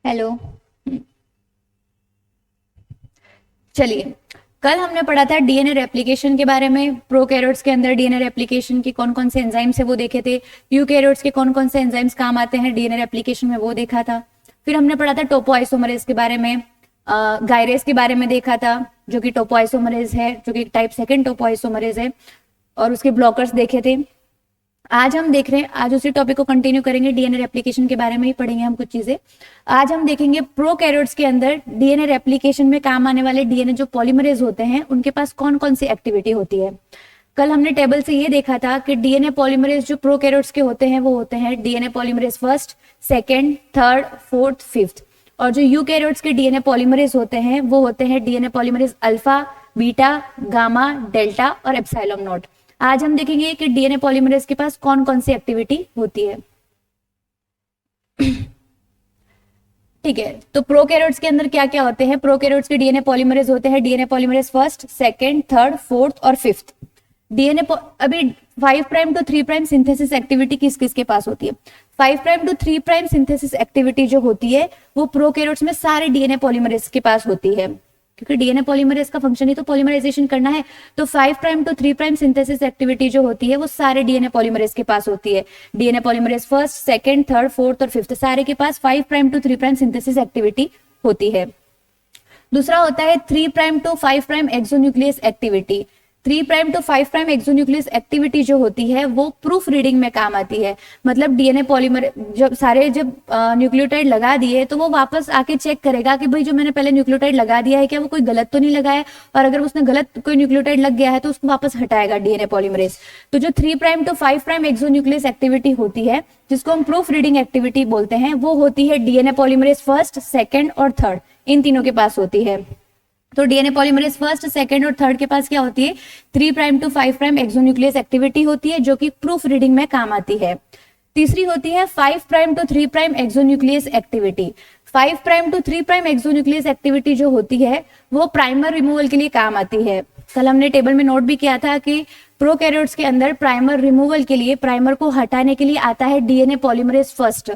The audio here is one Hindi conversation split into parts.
हेलो। चलिए, कल हमने पढ़ा था डीएनए रेप्लिकेशन के बारे में। प्रोकैरियोट्स के अंदर डीएनए रेप्लिकेशन की कौन कौन से एंजाइम्स है वो देखे थे। यूकैरियोट्स के कौन कौन से एंजाइम्स काम आते हैं डीएनए रेप्लिकेशन में वो देखा था। फिर हमने पढ़ा था टोपोआइसोमरेज के बारे में, गायरेज के बारे में देखा था, जो कि टोपोआइसोमरेज है, जो कि टाइप सेकेंड टोपोआइसोमरेज है, और उसके ब्लॉकर्स देखे थे। आज हम देख रहे हैं, आज उसी टॉपिक को कंटिन्यू करेंगे, डीएनए रेप्लिकेशन के बारे में ही पढ़ेंगे हम कुछ चीजें। आज हम देखेंगे प्रोकैरियोट्स के अंदर डीएनए रेप्लिकेशन में काम आने वाले डीएनए जो पॉलीमरेज होते हैं उनके पास कौन कौन सी एक्टिविटी होती है। कल हमने टेबल से ये देखा था कि डीएनए पॉलीमरेज जो प्रोकैरियोट्स के होते हैं वो होते हैं DNA polymerase first, second, third, fourth, fifth. और जो यूकैरियोट्स के डीएनए पॉलीमरेज होते हैं वो होते हैं DNA polymerase alpha, beta, gamma, delta और एप्सिलॉन नॉट। आज हम देखेंगे कि डीएनए पॉलीमरेज के पास कौन कौन सी एक्टिविटी होती है। ठीक है, तो प्रोकैरियोट्स के अंदर क्या क्या होते हैं। प्रोकैरियोट्स के डीएनए पॉलीमरेज होते हैं DNA polymerase first, second, third, fourth और फिफ्थ। डीएनए अभी 5 prime to 3 prime synthesis activity किस किस के पास होती है। 5 prime to 3 prime synthesis activity जो होती है वो प्रोकैरियोट्स में सारे डीएनए पॉलीमरेज के पास होती है, क्योंकि डीएनए पॉलीमरेज का फंक्शन ही तो पॉलीमराइजेशन करना है। तो 5 prime to 3 prime synthesis activity जो होती है वो सारे डीएनए पॉलीमरेज के पास होती है। DNA polymerase first, second, third, fourth और फिफ्थ सारे के पास 5 prime to 3 prime synthesis activity होती है। दूसरा होता है 3 prime to 5 prime exonuclease activity. 3 prime to 5 prime exonuclease activity जो होती है वो प्रूफ रीडिंग में काम आती है। मतलब डीएनए पॉलीमर जब न्यूक्लियोटाइड लगा दिए तो वो वापस आके चेक करेगा कि भाई जो मैंने पहले न्यूक्लियोटाइड लगा दिया है क्या वो कोई गलत तो नहीं लगाया, और अगर उसने गलत कोई न्यूक्लियोटाइड लग गया है तो उसको वापस हटाएगा डीएनए पॉलीमरेज। तो जो 3 prime to 5 prime exonuclease activity होती है जिसको हम प्रूफ रीडिंग एक्टिविटी बोलते हैं वो होती है डीएनए पॉलीमरेज फर्स्ट, सेकेंड और थर्ड, इन तीनों के पास होती है। तो डीएनए पॉलीमरेज फर्स्ट, सेकंड और थर्ड के पास क्या होती है, 3 prime to 5 prime exonuclease activity होती है जो कि प्रूफ रीडिंग में काम आती है। तीसरी होती है 5 prime to 3 prime exonuclease activity. 5 prime to 3 prime exonuclease activity जो होती है वो प्राइमर रिमूवल के लिए काम आती है। कल हमने टेबल में नोट भी किया था कि प्रोकैरियोट्स के अंदर प्राइमर रिमूवल के लिए, प्राइमर को हटाने के लिए आता है डीएनए पॉलीमरेज फर्स्ट।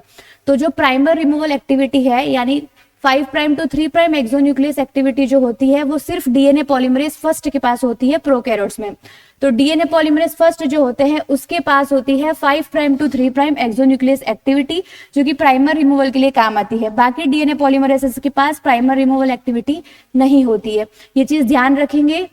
तो जो प्राइमर रिमूवल एक्टिविटी है यानी 5 prime to 3 prime exonuclease activity जो होती है वो सिर्फ डीएनए पॉलीमरेज फर्स्ट के पास होती है प्रोकैरियोट्स में। तो डीएनए पॉलीमरेज फर्स्ट जो होते हैं उसके पास होती है 5 prime to 3 prime exonuclease activity जो कि प्राइमर रिमूवल के लिए काम आती है। बाकी डीएनए पॉलीमरेज के पास प्राइमर रिमूवल एक्टिविटी नहीं होती है। ये चीज ध्यान रखेंगे,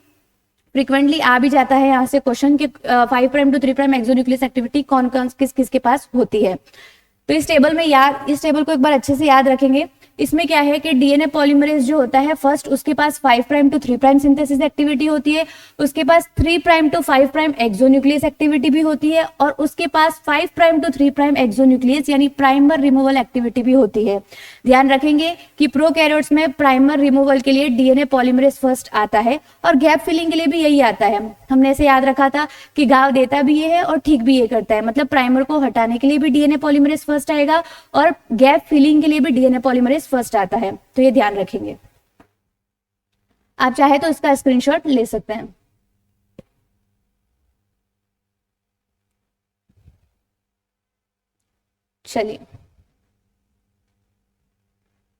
फ्रिक्वेंटली आ भी जाता है यहाँ से क्वेश्चन के 5 prime to 3 prime exonuclease activity कौन कौन किस किस के पास होती है। तो इस टेबल को एक बार अच्छे से याद रखेंगे। इसमें क्या है कि डीएनए पॉलीमरेज जो होता है फर्स्ट उसके पास 5 prime to 3 prime synthesis activity होती है, उसके पास 3 prime to 5 prime exonuclease activity भी होती है, और उसके पास 5 प्राइम टू 3 प्राइम एक्सोन्यूक्लियस यानी प्राइमर रिमूवल एक्टिविटी भी होती है। ध्यान रखेंगे कि प्रोकैरियोट्स में प्राइमर रिमूवल के लिए डीएनए पॉलीमरेज फर्स्ट आता है और गैप फिलिंग के लिए भी यही आता है। हमने ऐसे याद रखा था कि घाव देता भी ये है और ठीक भी ये करता है, मतलब प्राइमर को हटाने के लिए भी डीएनए पॉलीमरेज फर्स्ट आएगा और गैप फिलिंग के लिए भी डीएनए पॉलीमरेज फर्स्ट आता है। तो ये ध्यान रखेंगे। आप चाहे तो इसका स्क्रीनशॉट ले सकते हैं। चलिए,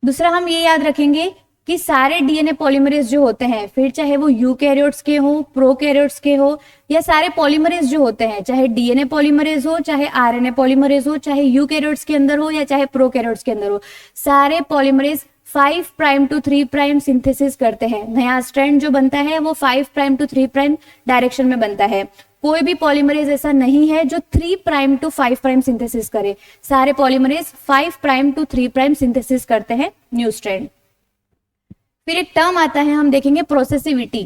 दूसरा हम ये याद रखेंगे कि सारे डीएनए पॉलीमरेज जो होते हैं, फिर चाहे वो यूकैरियोट्स के हो, प्रोकैरियोट्स के हो, या सारे पॉलीमरेज जो होते हैं, चाहे डीएनए पॉलीमरेज हो, चाहे आरएनए पॉलीमरेज हो, चाहे यूकैरियोट्स के अंदर हो या चाहे प्रोकैरियोट्स के अंदर हो, सारे polymerase 5 prime to 3 prime synthesis करते हैं। नया स्ट्रैंड जो बनता है वो 5 प्राइम टू 3 प्राइम डायरेक्शन में बनता है। कोई भी पॉलीमरेज ऐसा नहीं है जो 3 प्राइम टू 5 प्राइम सिंथेसिस करे। सारे polymerase 5 prime to 3 prime synthesis करते हैं न्यू स्ट्रैंड। फिर एक टर्म आता है, हम देखेंगे प्रोसेसिविटी।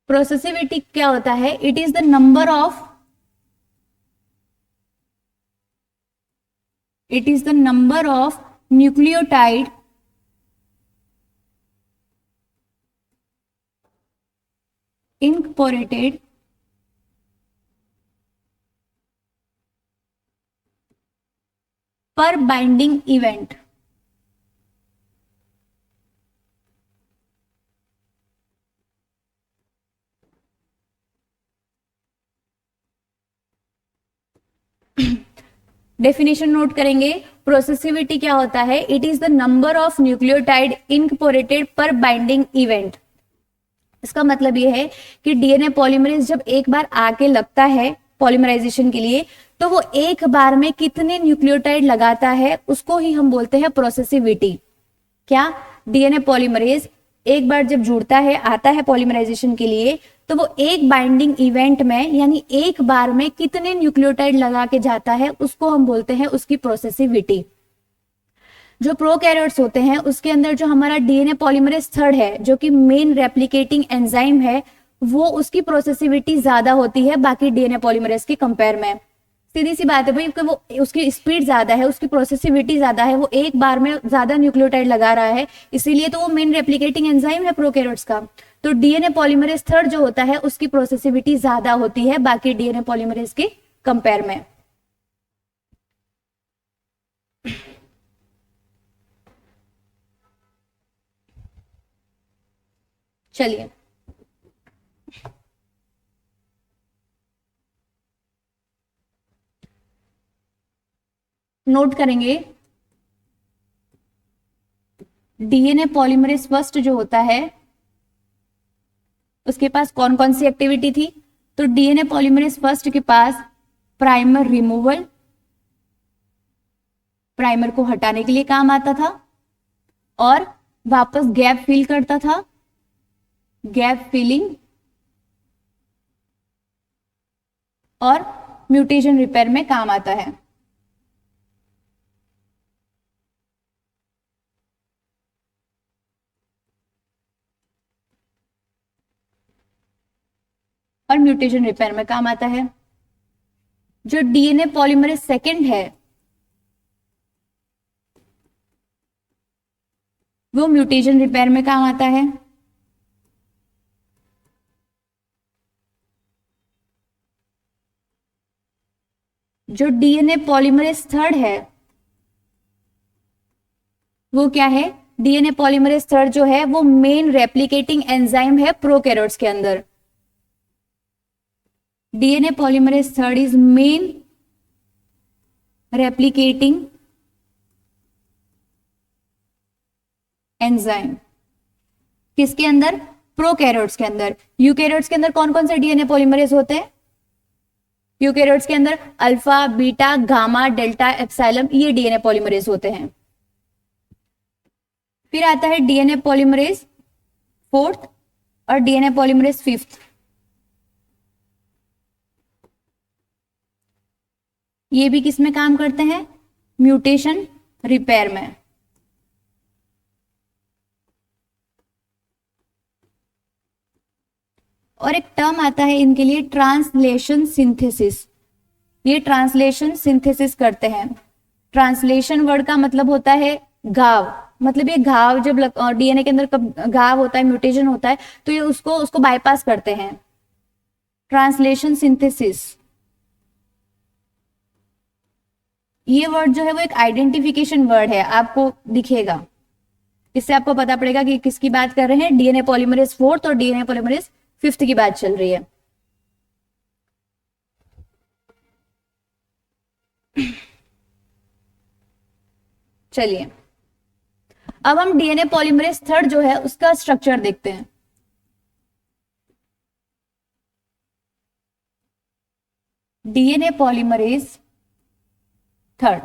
प्रोसेसिविटी क्या होता है, it is the number of nucleotide incorporated per binding event। Definition note करेंगे। प्रोसेसिविटी क्या होता है? It is the number of nucleotide incorporated पर बाइंडिंग इवेंट। इसका मतलब ये है कि डीएनए पॉलीमरेज जब एक बार आके लगता है पॉलीमराइजेशन के लिए, तो वो एक बार में कितने न्यूक्लियोटाइड लगाता है, उसको ही हम बोलते हैं प्रोसेसिविटी। क्या? डीएनए पॉलीमरेज एक बार जब जुड़ता है, आता है पॉलीमराइजेशन के लिए, तो वो एक बाइंडिंग इवेंट में यानी एक बार में कितने न्यूक्लियोटाइड लगा के जाता है, उसको हम बोलते हैं उसकी प्रोसेसिविटी। जो प्रोकैरियोट्स होते हैं उसके अंदर जो हमारा डीएनए पॉलीमरेज थर्ड है, जो कि मेन रेप्लिकेटिंग एंजाइम है, वो उसकी प्रोसेसिविटी ज्यादा होती है बाकी डीएनए पॉलीमरेज के कंपेयर में। सीधी सी बात है भाई, वो उसकी स्पीड ज्यादा है, उसकी प्रोसेसिविटी ज्यादा है, वो एक बार में ज्यादा न्यूक्लियोटाइड लगा रहा है, इसीलिए तो वो मेन रेप्लिकेटिंग एंजाइम है प्रोकैरियोट्स का। तो डीएनए पॉलीमरेज थर्ड जो होता है उसकी प्रोसेसिविटी ज्यादा होती है बाकी डीएनए पॉलीमरेज के कंपेयर में। चलिए नोट करेंगे, डीएनए पॉलीमरेज फर्स्ट जो होता है उसके पास कौन कौन सी एक्टिविटी थी? तो डीएनए पॉलीमरेज फर्स्ट के पास प्राइमर रिमूवल, प्राइमर को हटाने के लिए काम आता था, और वापस गैप फिल करता था, गैप फिलिंग, और म्यूटेशन रिपेयर में काम आता है। और म्यूटेशन रिपेयर में काम आता है। जो डीएनए पॉलीमरेज सेकंड है वो म्यूटेशन रिपेयर में काम आता है। जो डीएनए पॉलीमरेज थर्ड है वो क्या है? डीएनए पॉलीमरेज थर्ड जो है वो मेन रेप्लिकेटिंग एंजाइम है प्रोकैरियोट्स के अंदर। DNA polymerase third is main replicating enzyme किसके अंदर? प्रोकैरियोट्स के अंदर। यूकैरियोट्स के अंदर कौन कौन से डीएनए पॉलीमरेज होते हैं? यूकैरियोट्स के अंदर alpha, beta, gamma, delta, epsilon, ये डीएनए पॉलीमरेज होते हैं। फिर आता है डीएनए पॉलीमरेज फोर्थ और डीएनए पॉलीमरेज फिफ्थ। ये भी किस में काम करते हैं? म्यूटेशन रिपेयर में। और एक टर्म आता है इनके लिए, ट्रांसलेशन सिंथेसिस। ये ट्रांसलेशन सिंथेसिस करते हैं। ट्रांसलेशन वर्ड का मतलब होता है घाव, मतलब ये घाव जब डीएनए के अंदर कब घाव होता है, म्यूटेशन होता है, तो ये उसको बाईपास करते हैं। ट्रांसलेशन सिंथेसिस, ये वर्ड जो है वो एक आइडेंटिफिकेशन वर्ड है, आपको दिखेगा, इससे आपको पता पड़ेगा कि किसकी बात कर रहे हैं। डीएनए पॉलीमरेज फोर्थ और डीएनए पॉलीमरेज फिफ्थ की बात चल रही है। चलिए अब हम डीएनए पॉलीमरेज थर्ड जो है उसका स्ट्रक्चर देखते हैं। डीएनए पॉलीमरेज थर्ड,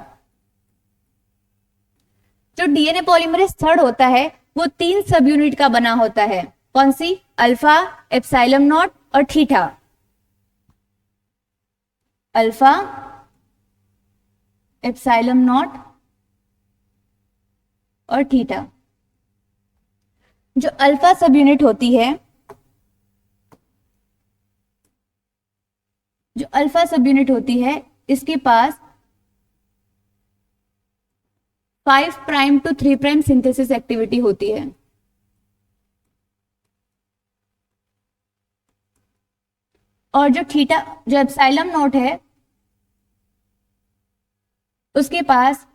जो डीएनए पॉलीमरेज थर्ड होता है वो 3 सब यूनिट का बना होता है। कौन सी? अल्फा, एप्सिलॉन नॉट और थीटा। अल्फा, एप्सिलॉन नॉट और थीटा। जो अल्फा सब यूनिट होती है, जो अल्फा सब यूनिट होती है इसके पास 5 prime to 3 prime synthesis activity होती है। और जो थीटा, जो एप्सिलॉन नॉट है उसके पास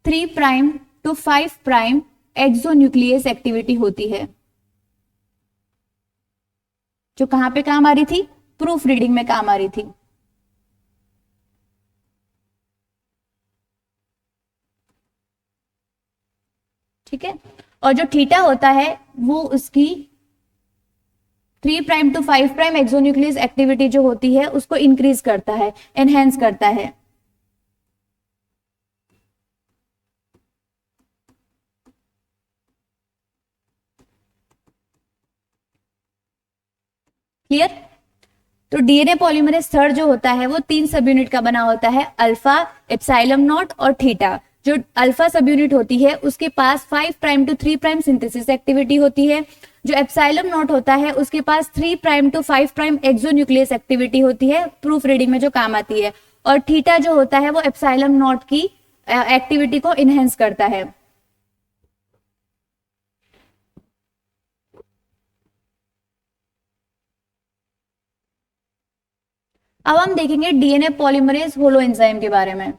3 prime to 5 prime exonuclease activity होती है, जो कहां पे काम आ रही थी? प्रूफ रीडिंग में काम आ रही थी। ठीक है। और जो थीटा होता है वो उसकी 3 prime to 5 prime exonuclease activity जो होती है उसको इंक्रीज करता है, एनहेंस करता है। क्लियर। तो डीएनए पॉलीमरेज थर्ड जो होता है वो 3 सब यूनिट का बना होता है, अल्फा, एप्सिलॉन नॉट और थीटा। जो अल्फा सब यूनिट होती है उसके पास 5 prime to 3 prime synthesis activity होती है। जो एप्सिलॉन नॉट होता है उसके पास 3 prime to 5 prime exonuclease activity होती है, प्रूफ रीडिंग में जो काम आती है। और थीटा जो होता है वो एप्सिलॉन नॉट की एक्टिविटी को इनहेंस करता है। अब हम देखेंगे डीएनए पॉलीमरेज होलो एंजाइम के बारे में,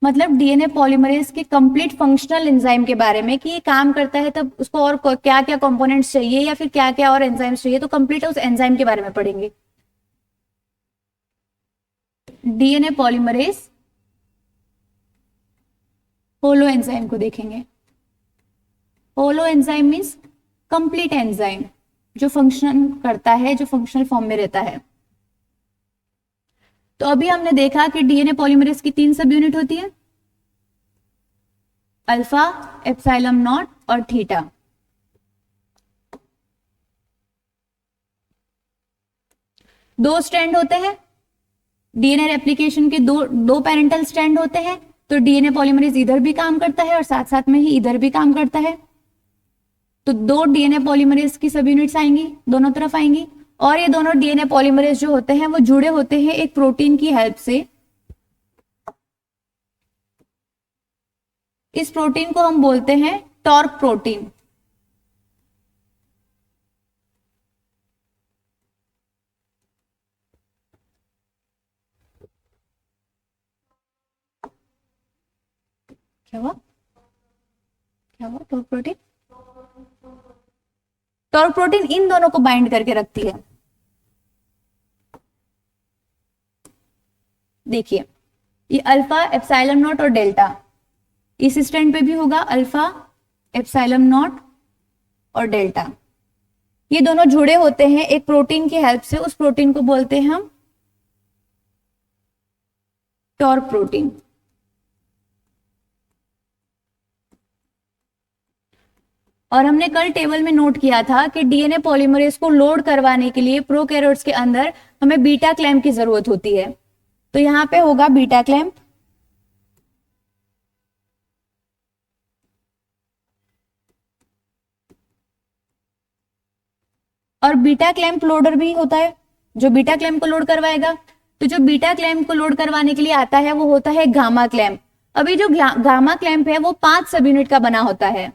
मतलब डीएनए पॉलीमरेज के कंप्लीट फंक्शनल एंजाइम के बारे में कि ये काम करता है तब उसको और क्या क्या कंपोनेंट्स चाहिए या फिर क्या क्या और एंजाइम्स चाहिए, तो कंप्लीट उस एंजाइम के बारे में पढ़ेंगे। डीएनए पॉलीमरेज होलो एंजाइम को देखेंगे। Holo enzyme means complete enzyme जो फंक्शन करता है, जो फंक्शनल फॉर्म में रहता है। तो अभी हमने देखा कि डीएनए पॉलीमरेज की 3 सब यूनिट होती है, अल्फा, एप्सिलॉन नॉट और थीटा। दो स्ट्रैंड होते हैं डीएनए रेप्लिकेशन के, दो पैरेंटल स्ट्रैंड होते हैं। तो डीएनए पॉलीमरेज इधर भी काम करता है और साथ साथ में ही इधर भी काम करता है। तो 2 डीएनए पॉलीमरेज की सब यूनिट्स आएंगी, दोनों तरफ आएंगी। और ये दोनों डीएनए पॉलीमरेज जो होते हैं वो जुड़े होते हैं एक प्रोटीन की हेल्प से। इस प्रोटीन को हम बोलते हैं टॉर्क प्रोटीन। क्या हुआ, क्या हुआ? टॉर्क प्रोटीन, टॉर्क प्रोटीन इन दोनों को बाइंड करके रखती है। देखिए ये अल्फा, एप्सिलॉन नॉट और डेल्टा, इस स्ट्रैंड पे भी होगा अल्फा, एप्सिलॉन नॉट और डेल्टा। ये दोनों जुड़े होते हैं एक प्रोटीन की हेल्प से, उस प्रोटीन को बोलते हैं हम टॉर्क प्रोटीन। और हमने कल टेबल में नोट किया था कि डीएनए पॉलीमरेज को लोड करवाने के लिए प्रोकैरियोट्स के अंदर हमें बीटा क्लैंप की जरूरत होती है। तो यहां पे होगा बीटा क्लैंप, और बीटा क्लैंप लोडर भी होता है जो बीटा क्लैंप को लोड करवाएगा। तो जो बीटा क्लैंप को लोड करवाने के लिए आता है वो होता है गामा क्लैंप। अभी जो गामा क्लैंप है वो 5 सब यूनिट का बना होता है।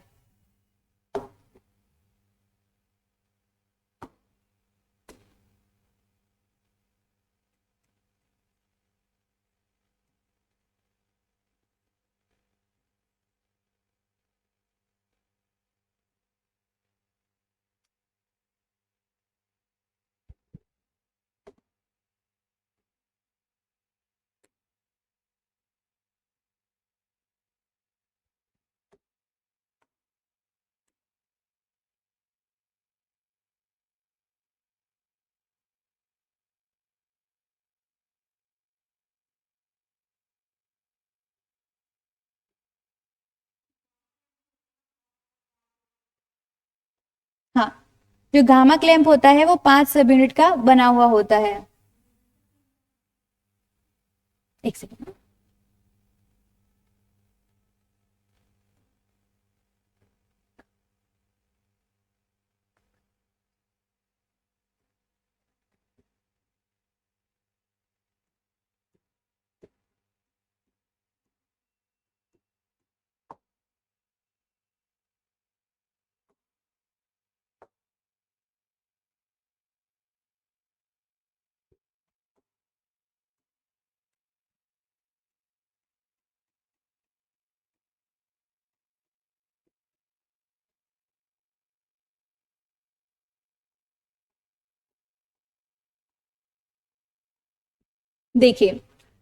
हाँ, जो गामा क्लैंप होता है वो 5 सब यूनिट का बना हुआ होता है। एक सेकेंड। देखिए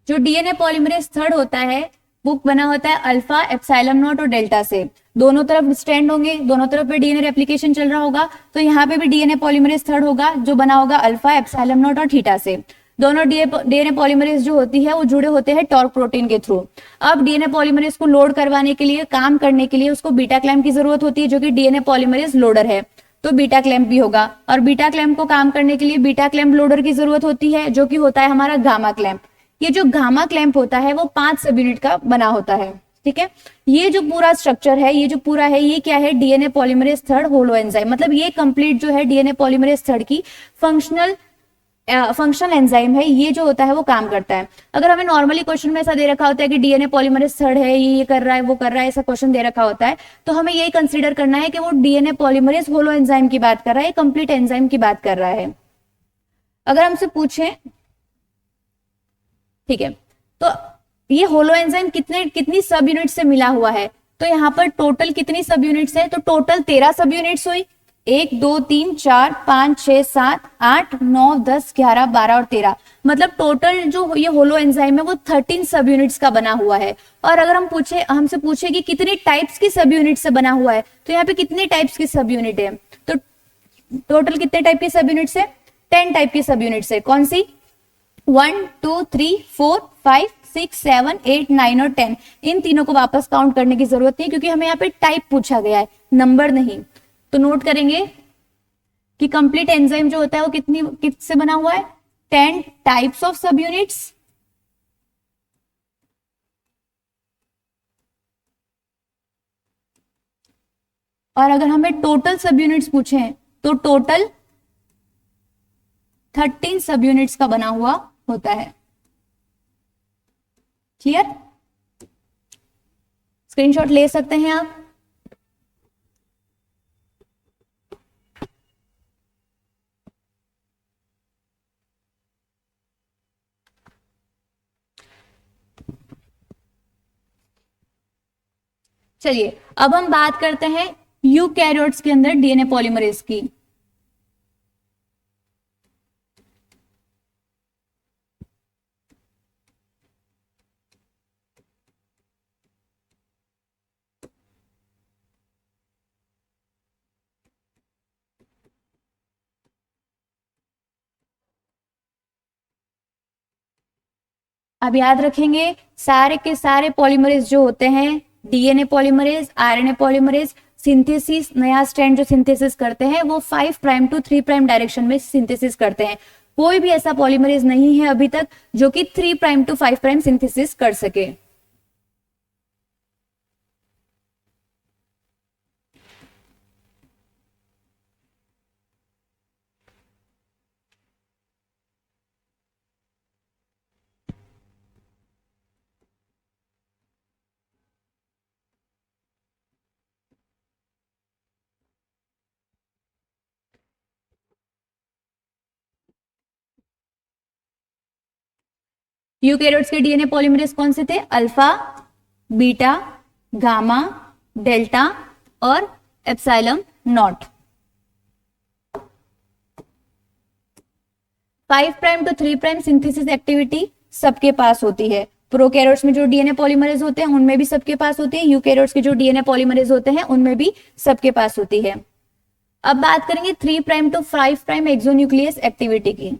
जो डीएनए पॉलीमरेज थर्ड होता है वो बना होता है अल्फा, एप्सिलॉन नॉट और डेल्टा से। दोनों तरफ स्ट्रैंड होंगे, दोनों तरफ पे डीएनए रेप्लिकेशन चल रहा होगा, तो यहाँ पे भी डीएनए पॉलीमरेज थर्ड होगा जो बना होगा अल्फा, एप्सिलॉन नॉट और थीटा से। दोनों डीएनए पॉलीमरेज जो होती है वो जुड़े होते हैं टॉर्क प्रोटीन के थ्रू। अब डीएनए पॉलीमरेज को लोड करवाने के लिए, काम करने के लिए उसको बीटा क्लैम्प की जरूरत होती है, जो कि डीएनए पॉलीमरेज लोडर है, तो बीटा क्लैम्प भी होगा। और बीटा क्लैम्प को काम करने के लिए बीटा क्लैम्प लोडर की जरूरत होती है, जो कि होता है हमारा गामा क्लैम्प। ये जो गामा क्लैम्प होता है वो 5 सब यूनिट का बना होता है, ठीक है। ये जो पूरा स्ट्रक्चर है, ये जो पूरा है, ये क्या है, DNA polymerase third holo enzyme. मतलब ये कंप्लीट जो है डीएनए पॉलीमरेज थर्ड की फंक्शनल एंजाइम है, ये जो होता है वो काम करता है। अगर हमें नॉर्मली क्वेश्चन में ऐसा दे रखा होता है कि डीएनए पॉलीमरेज थर्ड है, ये कर रहा है, वो कर रहा है, ऐसा क्वेश्चन दे रखा होता है, तो हमें यही कंसीडर करना है कि वो डीएनए पॉलीमरेज होलो एंजाइम की बात कर रहा है, कंप्लीट एंजाइम की बात कर रहा है। अगर हमसे पूछे, ठीक है, तो ये होलो एंजाइम कितनी सब यूनिट से मिला हुआ है, तो यहाँ पर टोटल कितनी सब यूनिट्स है, तो टोटल 13 सब यूनिट्स हुई। 1 2 3 4 5 6 7 8 9 10 11 12 और 13, मतलब टोटल जो ये होलो एंजाइम है वो 13 सब यूनिट्स का बना हुआ है। और अगर हमसे पूछे कि कितनी टाइप्स की सब यूनिट से बना हुआ है, तो यहाँ पे कितनी टाइप्स की सब यूनिट है, तो टोटल कितने टाइप की सब यूनिट्स है, 10 टाइप की सब यूनिट्स है। कौन सी, 1 2 3 4 5 6 7 8 9 और 10। इन तीनों को वापस काउंट करने की जरूरत नहीं, क्योंकि हमें यहाँ पे टाइप पूछा गया है, नंबर नहीं। तो नोट करेंगे कि कंप्लीट एंजाइम जो होता है वो किससे बना हुआ है, 10 टाइप्स ऑफ सब यूनिट्स, और अगर हमें टोटल सब यूनिट्स पूछे तो टोटल 13 सब यूनिट्स का बना हुआ होता है। क्लियर, स्क्रीनशॉट ले सकते हैं आप। चलिए अब हम बात करते हैं यूकैरियोट्स के अंदर डीएनए पॉलीमरेज की। अब याद रखेंगे सारे के सारे पॉलीमरेज जो होते हैं, DNA polymerase, RNA polymerase, synthesis, नया स्ट्रैंड जो सिंथेसिस करते हैं वो 5 प्राइम टू 3 प्राइम डायरेक्शन में सिंथेसिस करते हैं। कोई भी ऐसा पॉलीमरेज नहीं है अभी तक जो कि 3 प्राइम टू 5 प्राइम सिंथेसिस कर सके। यूकैरियोट्स के डीएनए पॉलीमरेज कौन से थे, अल्फा, बीटा, गामा, डेल्टा और epsilon naught. 5 prime to 3 prime synthesis activity सबके पास होती है। प्रोकैरियोट्स में जो डीएनए पॉलीमरेज होते हैं उनमें भी सबके पास होती है, यूकैरियोट्स के जो डीएनए पॉलीमरेज होते हैं उनमें भी सबके पास होती है। अब बात करेंगे 3 prime to 5 prime exonuclease activity की।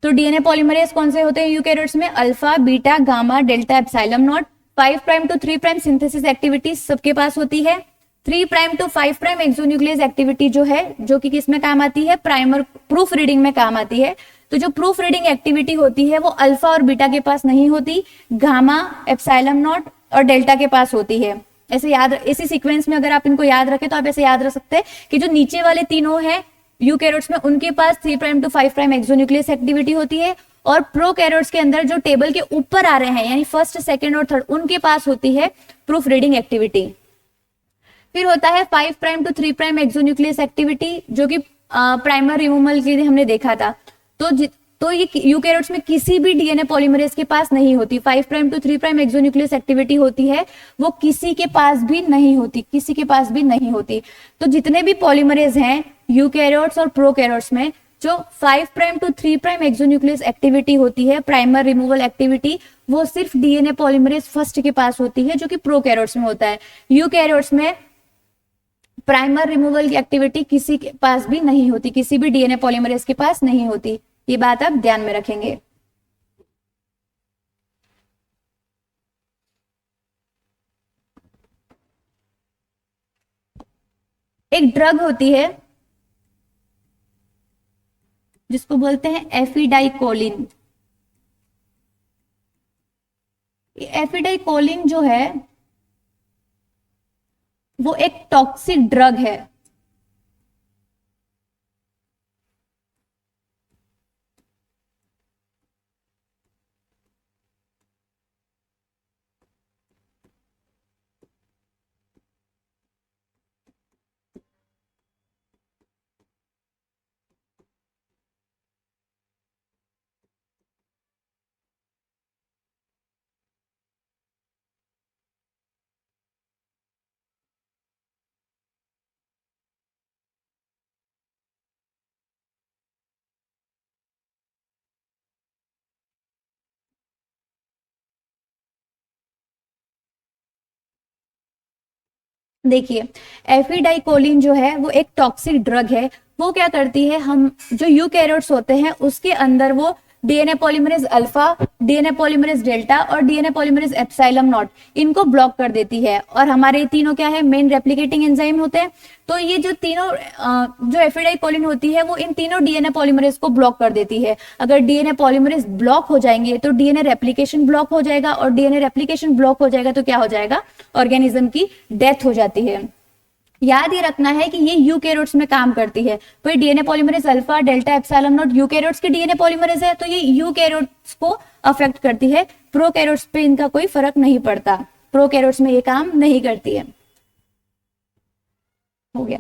तो डीएनए पॉलीमरेज कौन से होते हैं यूकैरियोट्स में, alpha, beta, gamma, delta, epsilon naught. 5 prime to 3 prime synthesis activity सबके पास होती है। 3 prime to 5 prime exonuclease activity जो है, जो कि किस में काम आती है, प्राइमर प्रूफ रीडिंग में काम आती है। तो जो प्रूफ रीडिंग एक्टिविटी होती है वो अल्फा और बीटा के पास नहीं होती, गामा, एप्सिलॉन नॉट और डेल्टा के पास होती है। ऐसे याद, इसी सीक्वेंस में अगर आप इनको याद रखें तो आप ऐसे याद रख सकते हैं कि जो नीचे वाले तीनों हैं यूकैरियोट्स में उनके पास 3 prime to 5 prime exonuclease activity होती है, और प्रोकैरियोट्स के अंदर जो टेबल के ऊपर आ रहे हैं यानी फर्स्ट, सेकंड और थर्ड, उनके पास होती है प्रूफ रीडिंग एक्टिविटी। फिर होता है 5 prime to 3 prime exonuclease activity, जो कि प्राइमर रिमूवल के लिए हमने देखा था। तो तो ये यूकैरियोट्स में किसी भी डीएनए पॉलीमरेज के पास नहीं होती। 5 prime to 3 prime exonuclease activity होती है, वो किसी के पास भी नहीं होती, किसी के पास भी नहीं होती। तो जितने भी पॉलीमरेज हैं यूकैरियोट्स और प्रोकैरियोट्स में, जो 5 prime to 3 prime exonuclease activity होती है, प्राइमर रिमूवल एक्टिविटी, वो सिर्फ डीएनए पॉलीमरेज फर्स्ट के पास होती है, जो कि प्रोकैरियोट्स में होता है। यूकैरियोट्स में प्राइमर रिमूवल की एक्टिविटी किसी के पास भी नहीं होती, किसी भी डीएनए पॉलीमरेज के पास नहीं होती। ये बात आप ध्यान में रखेंगे। एक ड्रग होती है जिसको बोलते हैं एफिडाइकोलिन। एफिडाइकोलिन जो है वो एक टॉक्सिक ड्रग है। देखिए, एफिडाइकोलिन जो है वो एक टॉक्सिक ड्रग है। वो क्या करती है, हम जो यूकैरियोट्स होते हैं उसके अंदर वो DNA polymerase alpha, DNA polymerase delta और डीएनए पॉलीमरेज एप्सिलॉन नॉट, इनको ब्लॉक कर देती है। और हमारे तीनों क्या है, मेन रेप्लिकेटिंग एंजाइम होते हैं। तो ये जो तीनों जो एफिडाइकोलिन होती है वो इन तीनों डीएनए पॉलीमरेज को ब्लॉक कर देती है। अगर डीएनए पॉलीमरेज ब्लॉक हो जाएंगे तो डीएनए रेप्लिकेशन ब्लॉक हो जाएगा, और डीएनए रेप्लिकेशन ब्लॉक हो जाएगा तो क्या हो जाएगा, ऑर्गेनिज्म की डेथ हो जाती है। याद ये रखना है कि ये यूकैरियोट्स में काम करती है। तो ये DNA polymerase alpha, delta, epsilon not eukaryotes के डीएनए पॉलीमरेज है, तो ये यूकैरियोट्स को अफेक्ट करती है। प्रोकैरियोट्स पे इनका कोई फर्क नहीं पड़ता, प्रोकैरियोट्स में ये काम नहीं करती है। हो गया।